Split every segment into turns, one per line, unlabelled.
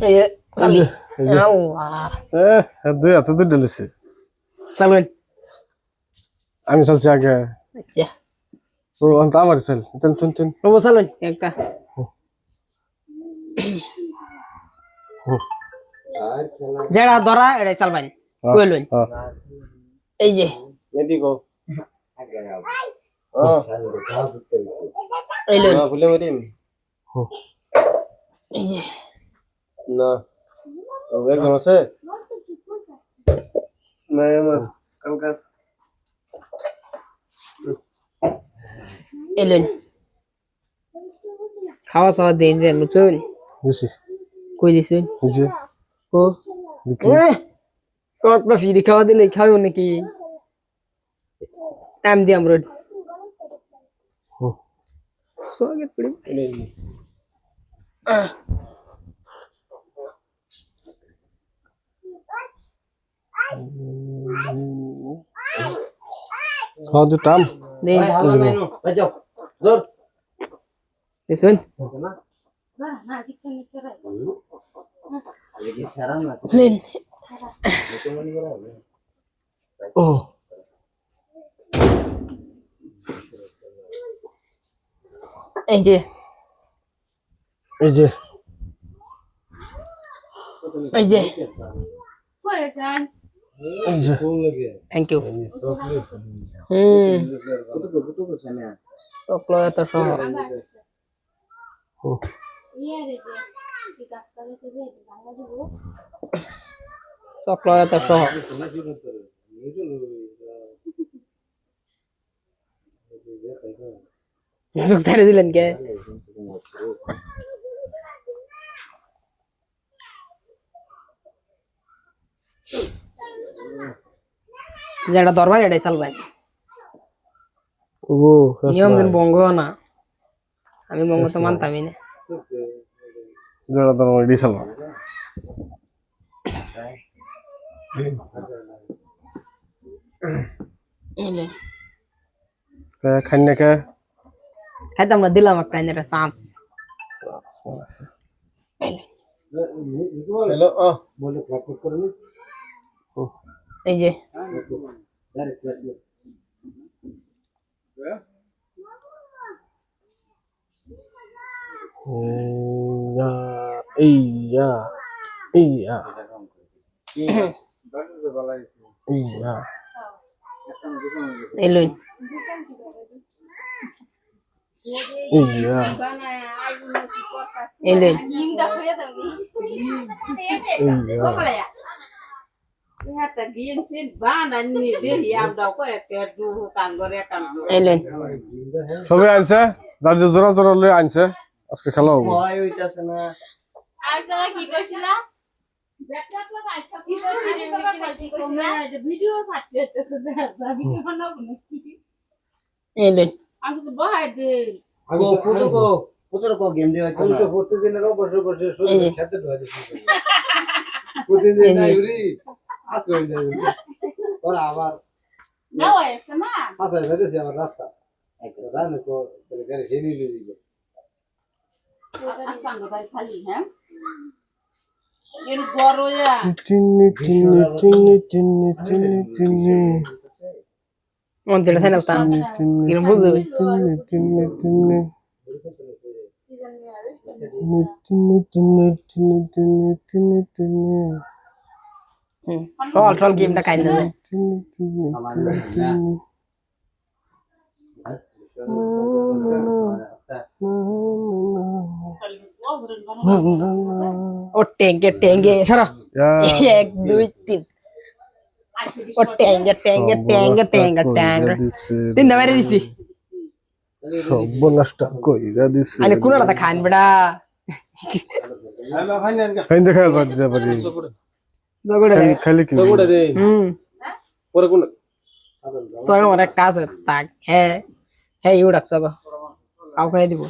এই যে চালি আল্লাহ
দুই হাতে দুই ঢেলেছে
চালুন
আমি চলছি আগে
আচ্ছা
ও অন্ত আমার চল চল চল চল
ও চালুন একটা যেটা ধরা এটাই চালবেন কইলুন এই যে
মেডিকো
এই লুন
ভুলে মরিম
এই যে
না ও একদম আছে না আমার কালকা
এই লুন খাওয়া খাওয়া দিন যে নতুন
দিছি
কই দিছেন
এই যে
ও সব না ফিরি খাওয়া দিলে খাও নাকি টাইম দি আমরা সোগে পড়ি
খাওয়া দিতাম
দিন দিছেন লেন
ও
এই যে
এই যে
এই যে
এই যে
থ্যাংক ইউ চকলেট তো সহ চকলেট তো সহ সুখ ছেড়ে দিলেন কে যেটা দরবার এটাই চালবেন
ও
নিয়ম দিন বঙ্গ না আমি বঙ্গ তো মানতামই না
যেটা তোর ওই দিছাল খাই না কে
খাইতাম না দিলাম একটা একটা চান্স
হ্যালো বলে ক্লাক করে নি
এই যে
ইয়া ইয়া ইয়া
এলুন
ইয়া
এলুন এলুন
সবাই আনছে যার যে জোড়া জোড়া লয়ে আনছে আজকে খেলা হবে
এলুন অঞ্চলে থাই না কিরম বুঝবে চল চল গেমটা খাই দেবে ও টেঙ্গে টেঙ্গে সরো 1 2 3 ও টেঙ্গে টেঙ্গে টেঙ্গে টেঙ্গে টেঙ্গে তিন নাম্বারে দিছি
সব নষ্ট কইরা দিছে
আরে কোনটা খান বেটা
খাই দেখা বাদ যা পারি
জগড়ে
খালি কি পরে কোন
ছয় নম্বর একটা আছে তাক হ্যাঁ হ্যাঁ ইউ ডাকছ গো কাউ খাই দিব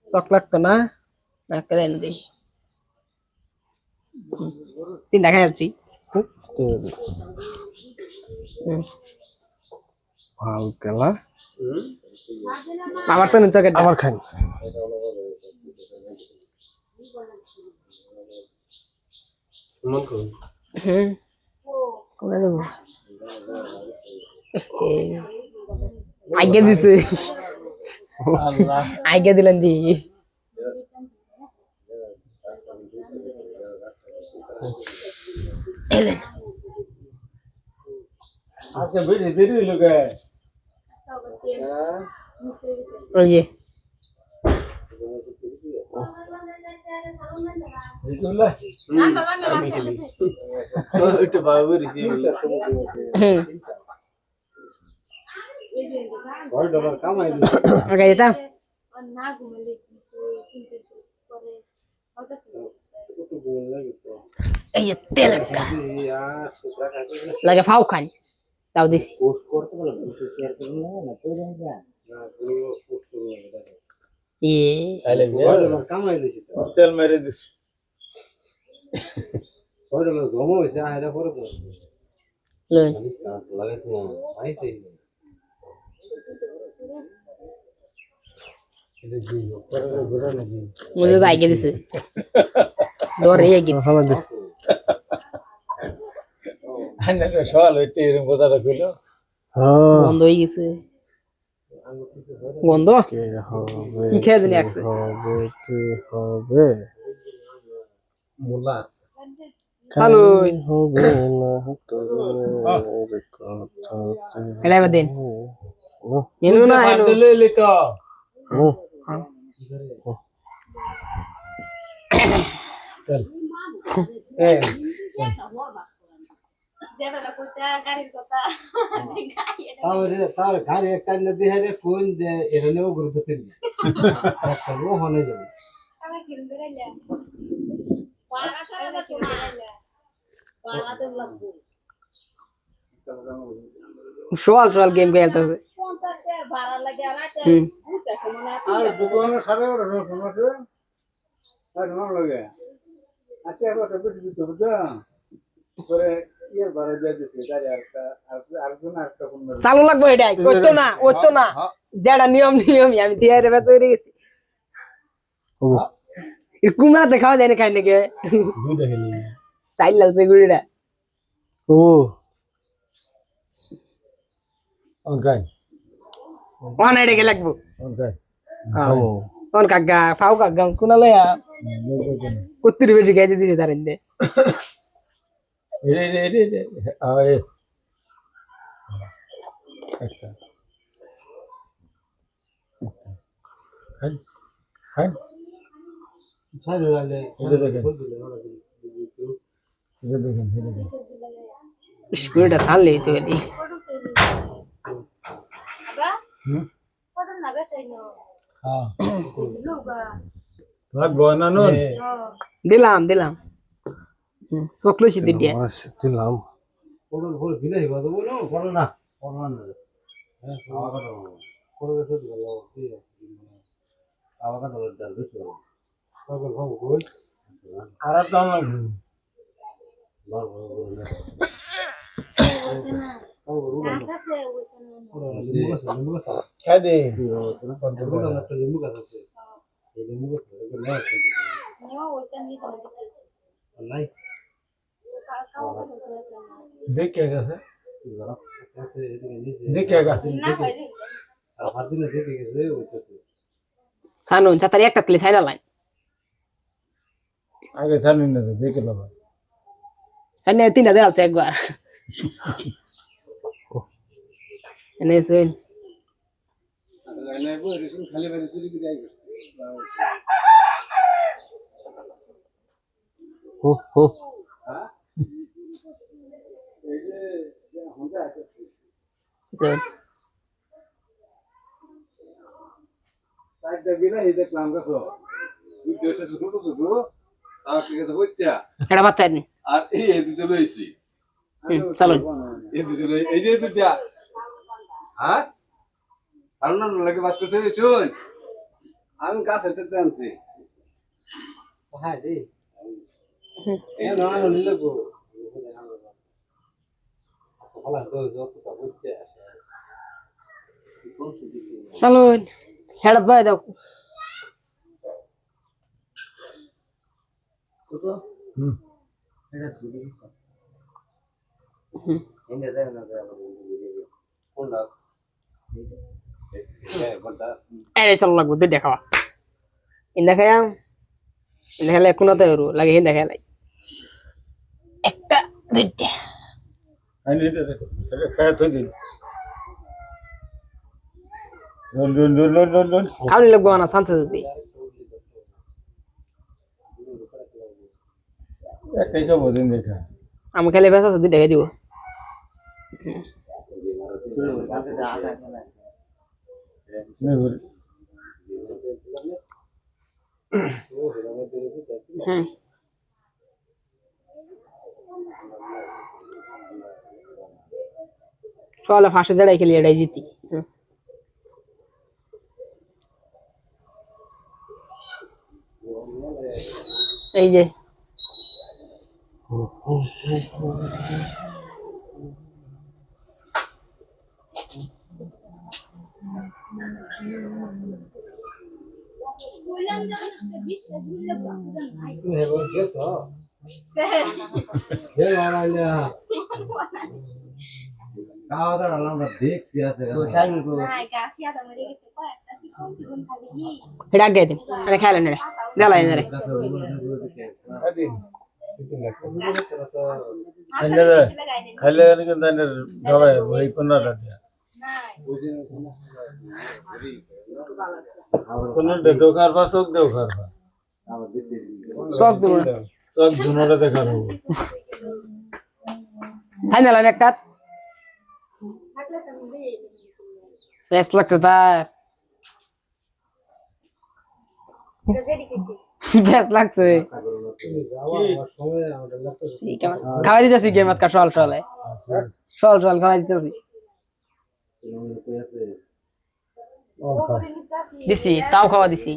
চকলেট তো না না কেন দি তিনটা খাই যাচ্ছি
ভালো খেলা
আমার সামনে চকলেট
আবার খাই
হুম কোনে দেবো আগে দিছে আগে দিলেন দি এলেন
আজকে বেশি দেরি হইলো কে
ওই যে
বুঝলা আমি খেলি ওইটা বাবু রিসি
হুম
$1 কামাই দিছে
আগে যেতা
না ঘুমালে চিন্তা করে হয়তো
কত গোল লাগে তো
এই যে তেলটা
আর সুতরা খাইতে
লাগে ফাও খান তাও দিছি
পোস্ট করতে বলে শেয়ার করুন না কই দেন যা না পুরো পোস্ট করুন দেখো
এ
তাহলে $1 কামাই দিছি তো তেল মেরে দিছি $1 জমা হইছে আইরা পরে তো
লই
লাগাইতে না আইছে এটা কি করে ঘোরা নাকি
মুঝে তো আগে দিছে ডরে আগে দিছে
খালা দিস
আন্না তো সওয়াল হইতে এরকম কথাটা কইলো
হ্যাঁ
বন্ধ হয়ে গেছে বন্ধ
কে হবে
কি খেয়ে দিনি একসে
হবে কি হবে
মোল্লা
চালু
হবে না তোর কথা
এটা এবার দিন এনু না এনু
লইলে তো চল এই
যেটা কইতা গাড়ির কথা
তার ঘরে একটা নদী হারে ফোন যে এরা নেও গুরুত্ব দিন একটা লো হনে যাবে
কালা কিন বেরাইলা পারা সারা দা কিন বেরাইলা পারা তো লাগবো
সোয়াল গেম খেলতেছে
50 টাকা ভাড়া লাগে আলাদা
হুম
বুঝা কেমন
আর দুপুরে সাড়ে 11 ফোন আছে আর নাম লাগে আচ্ছা এবার তো বেশি দিতে বুঝা পরে ইয়ার ভাড়া দিয়ে দিতে গাড়ি আরেকজন আরেকটা ফোন মেরে
চালু লাগবে এটাই ওইতো না যেটা নিয়মই আমি দিয়ে রে বেচ হয়ে গেছি কুমার দেখাও দেয় না খাই নাকি
দুইটা খেলি
চাইল লালছে গুড়িটা
ও
অন গাই
ওয়ান এডে লাগবো
অন গাই
ও
কোন কাগা ফাও কাগা কোনা লয়া কত্তির বেশি গাইতে দিছে তার ইন্দে
রে আয় একটা খাই খাই সাইড লালে এটা দেখেন এটা দেখেন
গুড়িটা সানলেই তো গেলি
আবা কত না বেসাইনো
হ্যাঁ
লোগা
লাগবো না নুন
দিলাম চকলো সিদ্ধি দিয়া
মাস দিলাম
পড়ল ভুল ভিলে বাদ বলো পড়ল না হ্যাঁ আওয়াজ করে তো গেল কি আওয়াজ করে ডাল বেশি পাগল ভাবো কই আর তো না বার
ওসেনা আসাসে ওসেনা
খাই দে কত না তো লিমু গাছ আছে এই লিমু গাছ এগুলো না
নিও ওসেনা নি তো
নাই
কাও
দেখে গেছে আছে এদিকে নিচে দেখে গেছে
না হয় রে
আর হাত দিলে দেখে গেছে ওইটাছে
সানুন চাতারি একটা প্লে সাইডা লাইন
আগে জানি না দেখে নেবা
সাইনে তিনটা দেওয়া আছে একবার এনে শুন
খালি বাড়ি চুরি করে আই
হো হো
একটা বিলাই দেখলাম দেখো দুই দেশে ছোট ছোট আর ঠিক আছে বুঝছা
এটা বাচ্চা নি
আর এই দুটো লইছি
চলুন
এই দুটো লই এই যে দুটা হ্যাঁ আর না লাগে বাস করতে শুন আমি গাছ হেঁটে আনছি হ্যাঁ রে এ না না নিলে গো ভালো তো যতটা বুঝছে
চলুন হেড়াত ভাই দাও এই চল লাগবো দুইটা খাওয়া ইন্দা খাইয়াম ইন্দা খেলে কোনতে হরু লাগে হিন্দা খেলাই একটা দুইটা
আইনে এটা খায় তো দিন লোন
খাওয়ানি লাগবো না সানসে যদি
একটাই খাবো দিন দেখা
আমি খেলে বেশ আছে দুইটা খেয়ে দিব হুম চলে ফাঁসে জড়াই খেলি এটাই জিতি এই যে
বললাম যখন বিশ্বাস করলে বাবা নাই
হে বাড়াইলা খাওয়া দাওয়া আমরা দেখছি আছে
নাই গাছি আদা মরে গেছে কয়েকটা চিকন খাবি
এটা আগে দিন আরে খেলেন রে দেলাই রে
খাইলে কিন্তু সবাই ওই কোনটা দিয়া কোন দেও কারবা চোখ দেও কারবা
শখ দুনো
চোখ দুনোটা দেখা দেবো
সাইনালান একটা
থাকলে তো মুড়ি
বেশ লাগছে তার
রেডি করছি
বেশ লাগছে খাওয়াই দিতেছি গেম আজকে সল সলে সল সল খাওয়াই দিতেছি দিছি তাও খাওয়া দিছি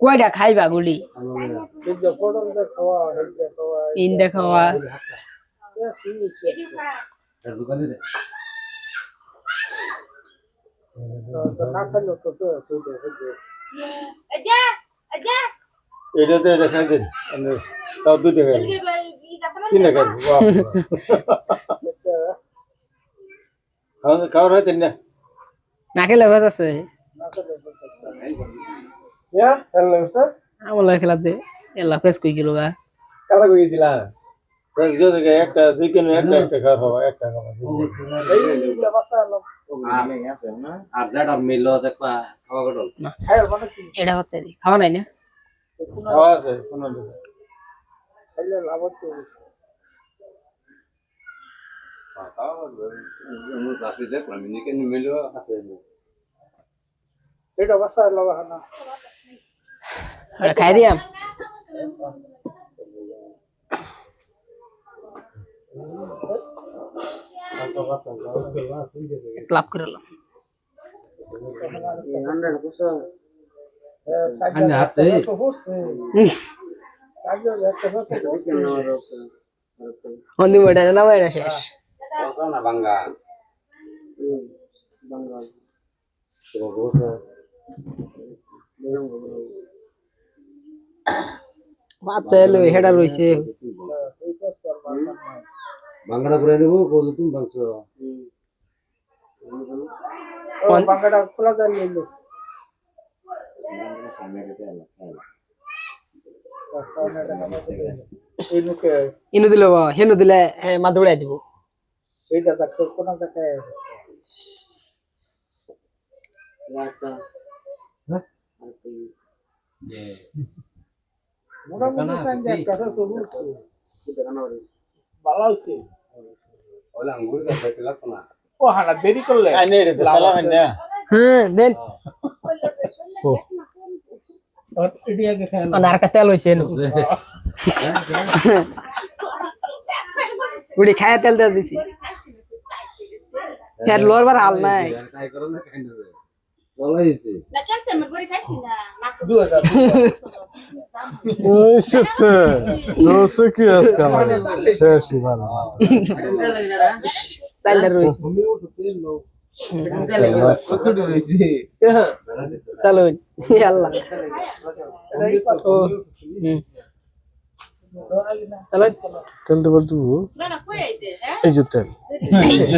কয়টা খাইবা গুলি ইন্দা খাওয়া
এডি খা
দোকানে রে
আজা আজা
এটাতে দেখাই দেন তাও দুই টাকা
বলকে ই যাবে
তিন টাকা খাওয়ার হয় না
না খেলে বেশ আছে আমার খেলা দে এলা ফেস কই গেল গা
কালা কইছিলা বেশ গেছে একটা দুই কেন একটা খাওয়া হবে একটা খাওয়া আর যাটা মিললো দেখবা খাওয়া গডল
এটা হচ্ছে খাওয়া নাই না
খাওয়া আছে কোন
খাই দিয়াম ক্লাব করে লো অন্য বড় না বড় শেষ
বাঙ্গা
বাচ্চা এলো হেডা রইছে
বাঙ্গাটা করে নেবো বলো তুমি বাংশ
বাঙ্গাটা খোলা যায় নিলো ইনু দিলে হেনু দিলে মা দৌড়াই দিব এইটা দেখো কোন জায়গায় মোটামুটি সাইন্স একটা সবুজ ভালো হইছে
ওলা আঙ্গুর কা পেট লাগতো না
ও হানা দেরি করলে
আইনে রে সালা হান্না
হ্যাঁ দেন আর এডিয়া কে খায় না আর তেল হইছে নু গুড়ি খায় তেল দে দিছি ফের লোর বার হাল নাই
তাই করো না খাইনা বলা হইছে
না কেনছে আমার বড়ি খাইছি না
2000 ওই সেটা দোসে কি আজকাল শেষ ভালো
সাইলার রইছে
তুমি উঠতে লো
চলো আল্লাহ ও চলো
তেল দেবার দেবো
না না কই আইতে হ্যাঁ
এই যে তেল
এই যে।